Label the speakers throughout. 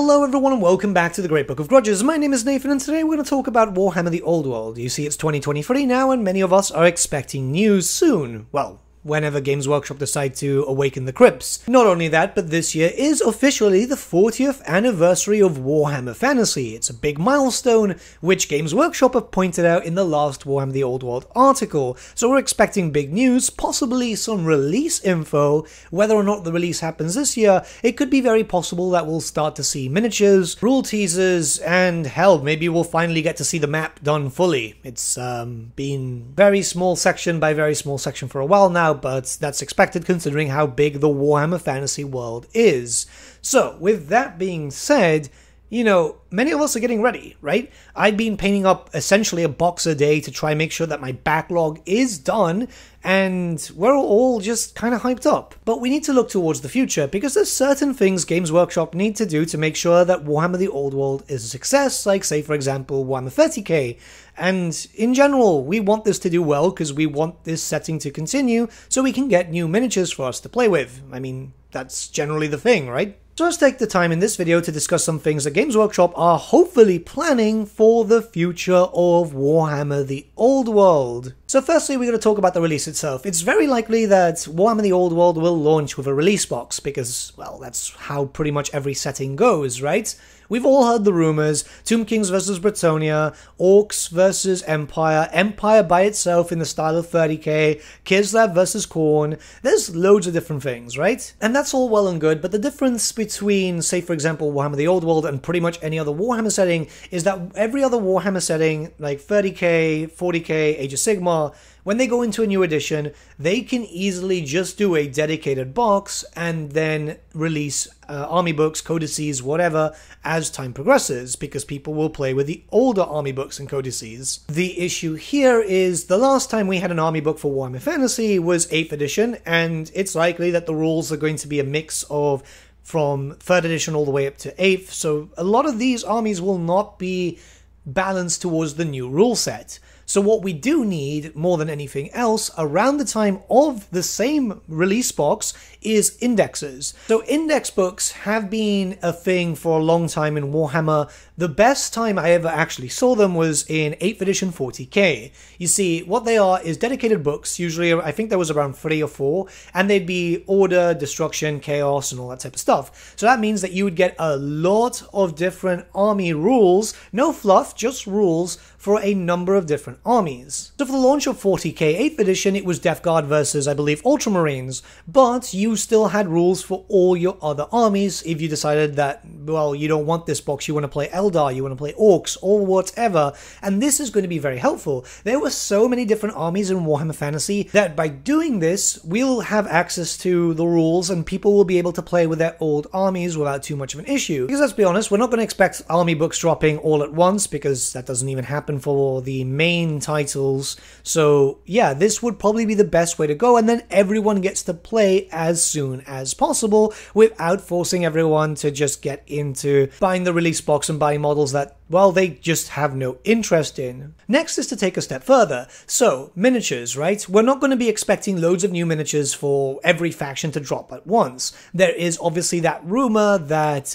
Speaker 1: Hello everyone and welcome back to the Great Book of Grudges. My name is Nathan and today we're going to talk about Warhammer The Old World. You see, it's 2023 now and many of us are expecting news soon. Well, whenever Games Workshop decide to awaken the crypts. Not only that, but this year is officially the 40th anniversary of Warhammer Fantasy. It's a big milestone, which Games Workshop have pointed out in the last Warhammer The Old World article. So we're expecting big news, possibly some release info. Whether or not the release happens this year, it could be very possible that we'll start to see miniatures, rule teasers, and hell, maybe we'll finally get to see the map done fully. It's been very small section by very small section for a while now, but that's expected considering how big the Warhammer Fantasy world is. So, with that being said, you know, many of us are getting ready, right? I've been painting up essentially a box a day to try and make sure that my backlog is done, and we're all just kind of hyped up. But we need to look towards the future, because there's certain things Games Workshop need to do to make sure that Warhammer The Old World is a success, like, say, for example, Warhammer 30k. And in general, we want this to do well, because we want this setting to continue, so we can get new miniatures for us to play with. I mean, that's generally the thing, right? So let's take the time in this video to discuss some things that Games Workshop are hopefully planning for the future of Warhammer The Old World. So firstly, we're going to talk about the release itself. It's very likely that Warhammer The Old World will launch with a release box, because, well, that's how pretty much every setting goes, right? We've all heard the rumors, Tomb Kings versus Bretonnia, Orcs versus Empire, Empire by itself in the style of 30k, Kislev versus Khorne. There's loads of different things, right? And that's all well and good, but the difference between, say for example, Warhammer The Old World and pretty much any other Warhammer setting is that every other Warhammer setting, like 30k, 40k, Age of Sigmar, when they go into a new edition, they can easily just do a dedicated box and then release army books, codices, whatever, as time progresses, because people will play with the older army books and codices. The issue here is the last time we had an army book for Warhammer Fantasy was 8th edition, and it's likely that the rules are going to be a mix of from 3rd edition all the way up to 8th, so a lot of these armies will not be balanced towards the new rule set. So what we do need, more than anything else, around the time of the same release box, is indexes. So index books have been a thing for a long time in Warhammer. The best time I ever actually saw them was in 8th edition 40k. You see, what they are is dedicated books, usually I think there was around 3 or 4, and they'd be order, destruction, chaos, and all that type of stuff. So that means that you would get a lot of different army rules, no fluff, just rules, for a number of different armies. So for the launch of 40k 8th edition, it was Death Guard versus, I believe, Ultramarines, but you still had rules for all your other armies if you decided that, well, you don't want this box, you want to play Eldar, you want to play Orcs, or whatever, and this is going to be very helpful. There were so many different armies in Warhammer Fantasy that by doing this, we'll have access to the rules and people will be able to play with their old armies without too much of an issue. Because let's be honest, we're not going to expect army books dropping all at once, because that doesn't even happen for the main titles. So yeah, this would probably be the best way to go, and then everyone gets to play as soon as possible without forcing everyone to just get into buying the release box and buying models that, well, they just have no interest in. Next is to take a step further. So, miniatures, right? We're not going to be expecting loads of new miniatures for every faction to drop at once. There is obviously that rumor that,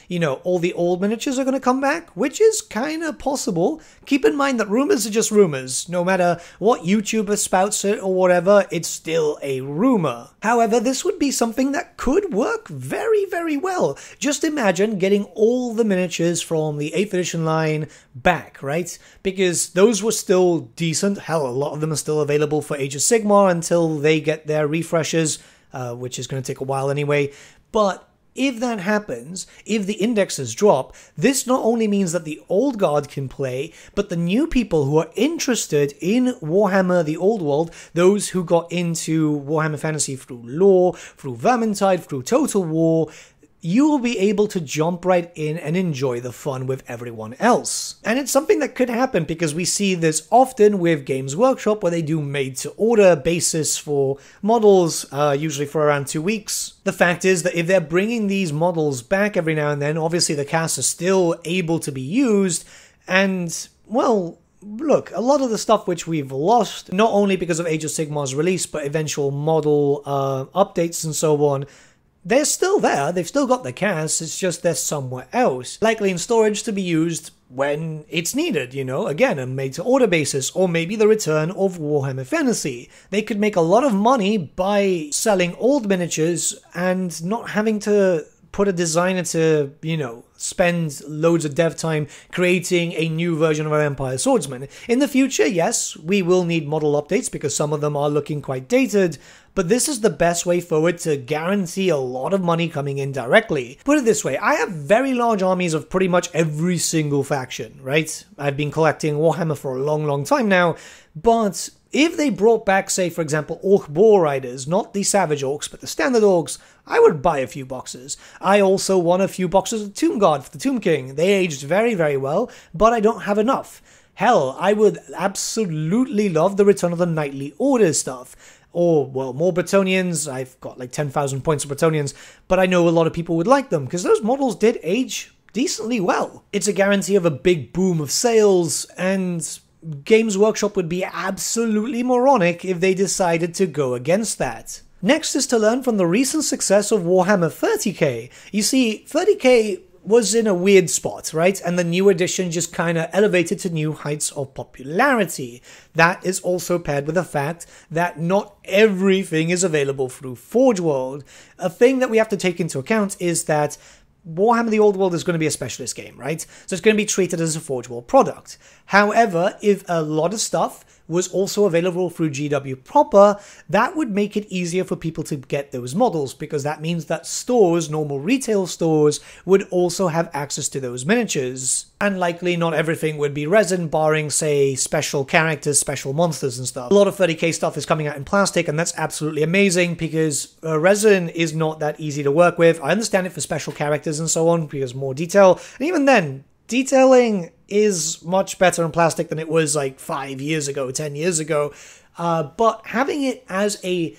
Speaker 1: you know, all the old miniatures are going to come back, which is kind of possible. Keep in mind that rumors are just rumors. No matter what YouTuber spouts it or whatever, it's still a rumor. However, this would be something that could work very, very well. Just imagine getting all the miniatures from the 8th edition line back, right? Because those were still decent. Hell, a lot of them are still available for Age of Sigmar until they get their refreshes, which is going to take a while anyway. But if that happens, if the indexes drop, this not only means that the old guard can play, but the new people who are interested in Warhammer The Old World, those who got into Warhammer Fantasy through lore, through Vermintide, through Total War, you will be able to jump right in and enjoy the fun with everyone else. And it's something that could happen because we see this often with Games Workshop, where they do made-to-order basis for models, usually for around 2 weeks. The fact is that if they're bringing these models back every now and then, obviously the cast are still able to be used, and, well, look, a lot of the stuff which we've lost, not only because of Age of Sigmar's release, but eventual model updates and so on, they're still there, they've still got the cast, it's just they're somewhere else. Likely in storage to be used when it's needed, you know, again, a made-to-order basis, or maybe the return of Warhammer Fantasy. They could make a lot of money by selling old miniatures and not having to put a designer to, you know, spend loads of dev time creating a new version of our Empire Swordsman. In the future, yes, we will need model updates because some of them are looking quite dated, but this is the best way forward to guarantee a lot of money coming in directly. Put it this way, I have very large armies of pretty much every single faction, right? I've been collecting Warhammer for a long time now, but if they brought back, say, for example, Orc Boar Riders, not the Savage Orcs, but the Standard Orcs, I would buy a few boxes. I also want a few boxes of Tomb Guard for the Tomb King. They aged very well, but I don't have enough. Hell, I would absolutely love the return of the Knightly Order stuff. Or, well, more Bretonnians. I've got like 10,000 points of Bretonnians, but I know a lot of people would like them, because those models did age decently well. It's a guarantee of a big boom of sales, and Games Workshop would be absolutely moronic if they decided to go against that. Next is to learn from the recent success of Warhammer 30k. You see, 30k was in a weird spot, right? And the new edition just kind of elevated to new heights of popularity. That is also paired with the fact that not everything is available through Forge World. A thing that we have to take into account is that Warhammer The Old World is going to be a specialist game, right? So it's going to be treated as a Forge World product. However, if a lot of stuff was also available through GW proper, that would make it easier for people to get those models, because that means that stores, normal retail stores, would also have access to those miniatures. And likely not everything would be resin, barring, say, special characters, special monsters and stuff. A lot of 30k stuff is coming out in plastic, and that's absolutely amazing, because resin is not that easy to work with. I understand it for special characters and so on, because more detail, and even then, detailing is much better in plastic than it was like 5 years ago, 10 years ago. But having it as a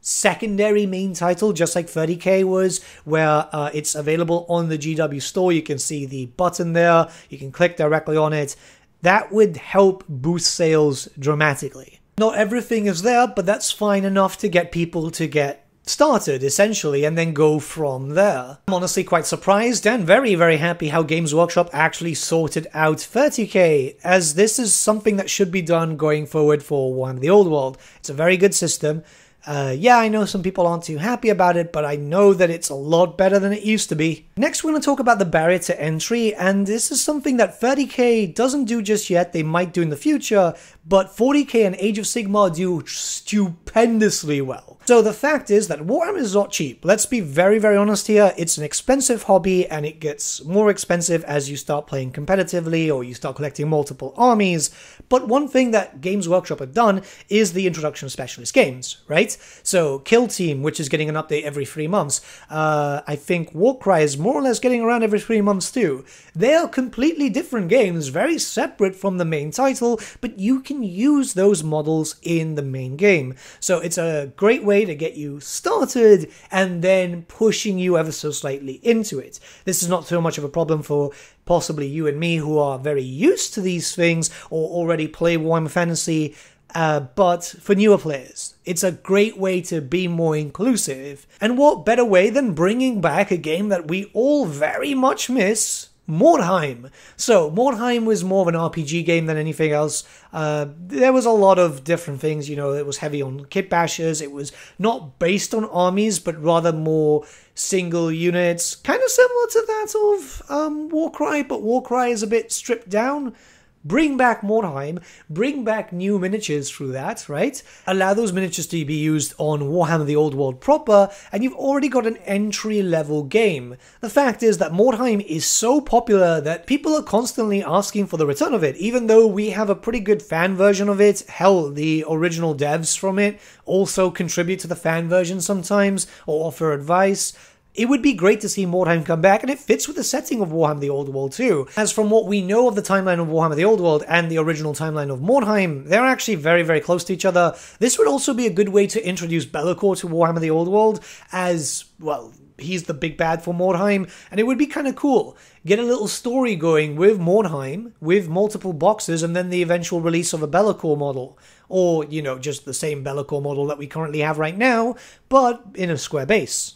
Speaker 1: secondary main title, just like 30k was, where it's available on the GW store, you can see the button there, you can click directly on it, that would help boost sales dramatically. Not everything is there, but that's fine enough to get people to get started, essentially, and then go from there. I'm honestly quite surprised and very happy how Games Workshop actually sorted out 30k, as this is something that should be done going forward for Warhammer The Old World. It's a very good system. Yeah, I know some people aren't too happy about it, but I know that it's a lot better than it used to be. Next, we're going to talk about the barrier to entry, and this is something that 30k doesn't do just yet. They might do in the future, but 40k and Age of Sigmar do stupendously well. So the fact is that Warhammer is not cheap. Let's be very honest here. It's an expensive hobby, and it gets more expensive as you start playing competitively or you start collecting multiple armies. But one thing that Games Workshop have done is the introduction of specialist games, right? So Kill Team, which is getting an update every 3 months. I think Warcry is more or less getting around every 3 months too. They are completely different games, very separate from the main title, but you can use those models in the main game. So it's a great way to get you started and then pushing you ever so slightly into it. This is not so much of a problem for possibly you and me who are very used to these things or already play Warhammer Fantasy, but for newer players, it's a great way to be more inclusive. And what better way than bringing back a game that we all very much miss, Mordheim. So Mordheim was more of an RPG game than anything else. There was a lot of different things, you know, it was heavy on kit bashers, it was not based on armies, but rather more single units, kind of similar to that of Warcry, but Warcry is a bit stripped down. Bring back Mordheim, bring back new miniatures through that, right? Allow those miniatures to be used on Warhammer The Old World proper, and you've already got an entry-level game. The fact is that Mordheim is so popular that people are constantly asking for the return of it, even though we have a pretty good fan version of it. Hell, the original devs from it also contribute to the fan version sometimes, or offer advice. It would be great to see Mordheim come back, and it fits with the setting of Warhammer The Old World too. As from what we know of the timeline of Warhammer The Old World and the original timeline of Mordheim, they're actually very close to each other. This would also be a good way to introduce Be'lakor to Warhammer The Old World, as, well, he's the big bad for Mordheim, and it would be kind of cool. Get a little story going with Mordheim, with multiple boxes, and then the eventual release of a Be'lakor model. Or, you know, just the same Be'lakor model that we currently have right now, but in a square base.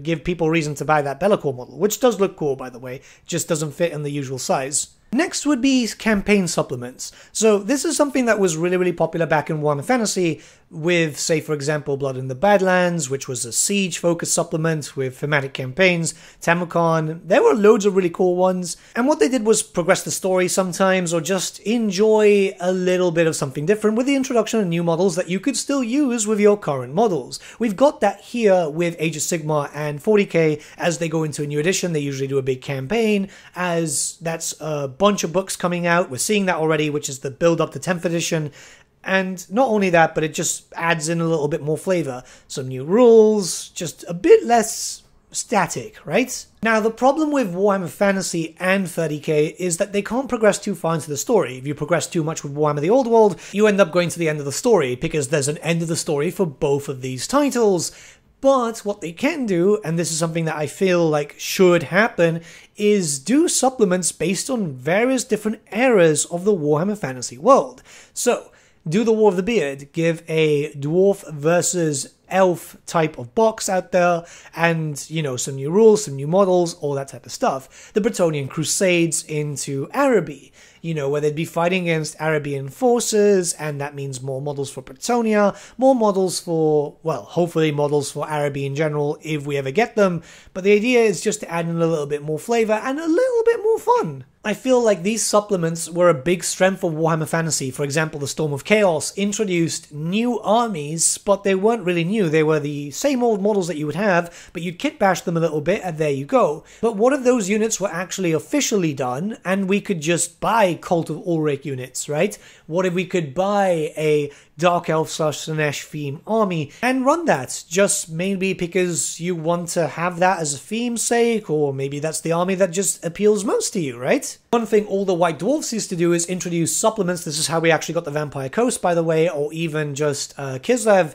Speaker 1: give people reason to buy that Be'lakor model, which does look cool, by the way, just doesn't fit in the usual size. Next would be campaign supplements. So this is something that was really popular back in Warhammer Fantasy with, say, for example, Blood in the Badlands, which was a siege-focused supplement with thematic campaigns, Tamukon. There were loads of really cool ones, and what they did was progress the story sometimes, or just enjoy a little bit of something different with the introduction of new models that you could still use with your current models. We've got that here with Age of Sigmar and 40k. As they go into a new edition, they usually do a big campaign, as that's a bunch of books coming out. We're seeing that already, which is the build up to 10th edition. And not only that, but it just adds in a little bit more flavor. Some new rules, just a bit less static, right? Now, the problem with Warhammer Fantasy and 30k is that they can't progress too far into the story. If you progress too much with Warhammer The Old World, you end up going to the end of the story, because there's an end of the story for both of these titles. But what they can do, and this is something that I feel like should happen, is do supplements based on various different eras of the Warhammer Fantasy world. So, do the War of the Beard, give a dwarf versus elf type of box out there, and, you know, some new rules, some new models, all that type of stuff. The Bretonnian Crusades into Araby, you know, where they'd be fighting against Arabian forces, and that means more models for Bretonnia, more models for, well, hopefully models for Araby in general, if we ever get them, but the idea is just to add in a little bit more flavor and a little bit more fun. I feel like these supplements were a big strength of Warhammer Fantasy. For example, the Storm of Chaos introduced new armies, but they weren't really new. They were the same old models that you would have, but you'd kit bash them a little bit, and there you go. But what if those units were actually officially done, and we could just buy Cult of Ulrich units, right? What if we could buy a Dark Elf / Slaanesh theme army and run that, just maybe because you want to have that as a theme's sake, or maybe that's the army that just appeals most to you, right? One thing all the White Dwarfs used to do is introduce supplements. This is how we actually got the Vampire Coast, by the way, or even just Kislev,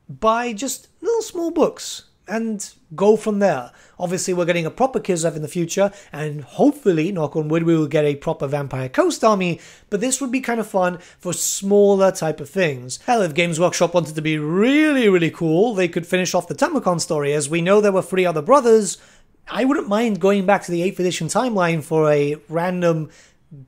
Speaker 1: by just little small books, and go from there. Obviously, we're getting a proper Kislev in the future, and hopefully, knock on wood, we will get a proper Vampire Coast army, but this would be kind of fun for smaller type of things. Hell, if Games Workshop wanted to be really cool, they could finish off the Tamukon story. As we know, there were 3 other brothers. I wouldn't mind going back to the 8th edition timeline for a random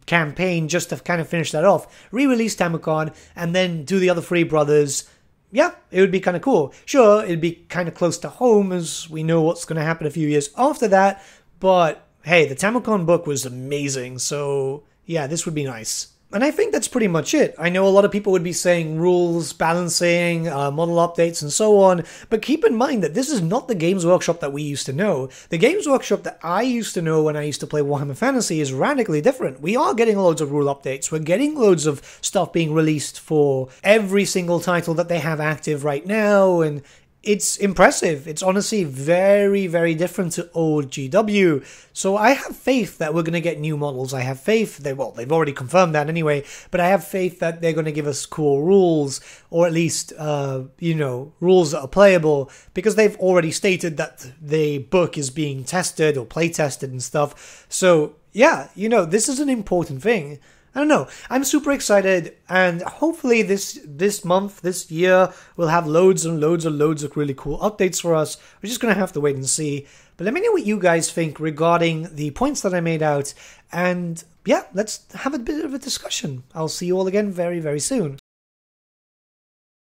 Speaker 1: campaign just to kind of finish that off. Re-release Tamukon, and then do the other 3 brothers. Yeah, it would be kind of cool. Sure, it'd be kind of close to home, as we know what's going to happen a few years after that, but hey, the Tamukon book was amazing, so yeah, this would be nice. And I think that's pretty much it. I know a lot of people would be saying rules, balancing, model updates, and so on, but keep in mind that this is not the Games Workshop that we used to know. The Games Workshop that I used to know when I used to play Warhammer Fantasy is radically different. We are getting loads of rule updates. We're getting loads of stuff being released for every single title that they have active right now, and it's impressive. It's honestly very different to old GW. So I have faith that we're going to get new models. I have faith they've already confirmed that anyway, but I have faith that they're going to give us cool rules, or at least, rules that are playable, because they've already stated that the book is being tested or play tested and stuff. So yeah, this is an important thing. I don't know. I'm super excited, and hopefully this month, this year, we'll have loads and loads of really cool updates for us. We're just going to have to wait and see. But let me know what you guys think regarding the points that I made out, and yeah, let's have a bit of a discussion. I'll see you all again very soon.